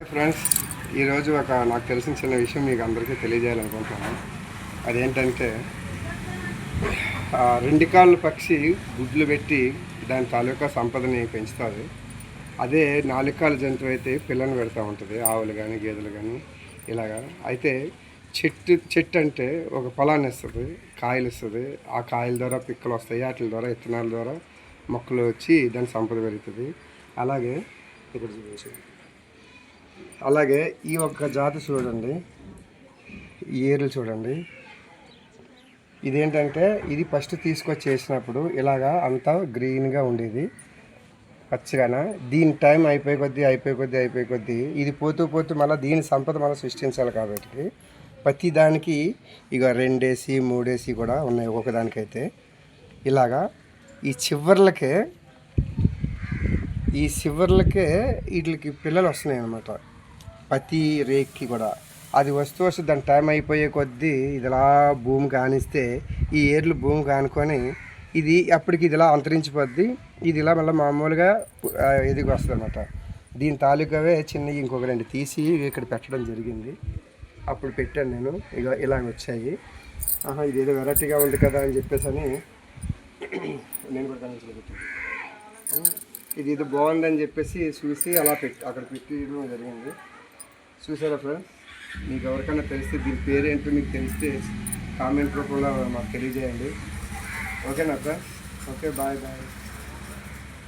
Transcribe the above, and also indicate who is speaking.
Speaker 1: Friends, ఈరోజు నాకు తెలిసిన చిన్న విషయం మీకు అందరికీ తెలియజేయాలనుకుంటున్నాను. అదేంటంటే రెండు కాళ్ళ పక్షి గుడ్లు పెట్టి దాని తాలూకా సంపదని పెంచుతుంది. అదే నాలుగు కాళ్ళ జంతువు అయితే పిల్లలు పెడతా ఉంటుంది, ఆవులు కానీ గేదెలు కానీ ఇలాగా. అయితే చెట్టు అంటే ఒక పొలాన్ని ఇస్తుంది, కాయలు ఇస్తుంది. ఆ కాయల ద్వారా పిక్కలు వస్తాయి, వాటి ద్వారా విత్తనాల ద్వారా మొక్కలు వచ్చి దాని సంపద పెరుగుతుంది. అలాగే ఇక్కడ చూపించండి. అలాగే ఈ ఒక్క జాతి చూడండి, ఈ ఏర్లు చూడండి. ఇదేంటంటే ఇది ఫస్ట్ తీసుకొచ్చి వేసినప్పుడు ఇలాగా అంతా గ్రీన్గా ఉండేది, పచ్చిగాన. దీని టైం అయిపోయి కొద్దీ ఇది పోతూ మళ్ళీ దీని సంపద మనం సృష్టించాలి. కాబట్టి ప్రతి దానికి ఇక 2 ఏసి 3 ఏసి కూడా ఉన్నాయి. ఒకదానికైతే ఇలాగా ఈ చివర్లకే వీటికి పిల్లలు వస్తున్నాయి అన్నమాట. ప్రతి రేక్కి కూడా అది వస్తూ దాని టైం అయిపోయే కొద్దీ ఇది ఇలా భూమి కానిస్తే ఈ ఏర్లు భూమి కానుకొని ఇది అప్పటికి ఇది ఇలా అంతరించిపోద్ది. ఇది ఇలా మళ్ళీ మామూలుగా ఎదిగి వస్తుంది అనమాట. దీని తాలూకావే చిన్నవి ఇంకొక 2 తీసి ఇక్కడ పెట్టడం జరిగింది. అప్పుడు పెట్టాను నేను. ఇక ఇలా వచ్చాయి. ఇది ఏదో వెరైటీగా ఉంది కదా అని చెప్పేసి అని నేను కూడా పెట్టాను. ఇది ఏదో బాగుందని చెప్పేసి చూసి అలా అక్కడ పెట్టడం జరిగింది. చూసారా ఫ్రెండ్స్? మీకు ఎవరికైనా తెలిస్తే దీని పేరేంటో మీకు తెలిస్తే కామెంట్ రూపంలో మాకు తెలియజేయండి. ఓకేనా ఫ్రెండ్స్? Okay, bye.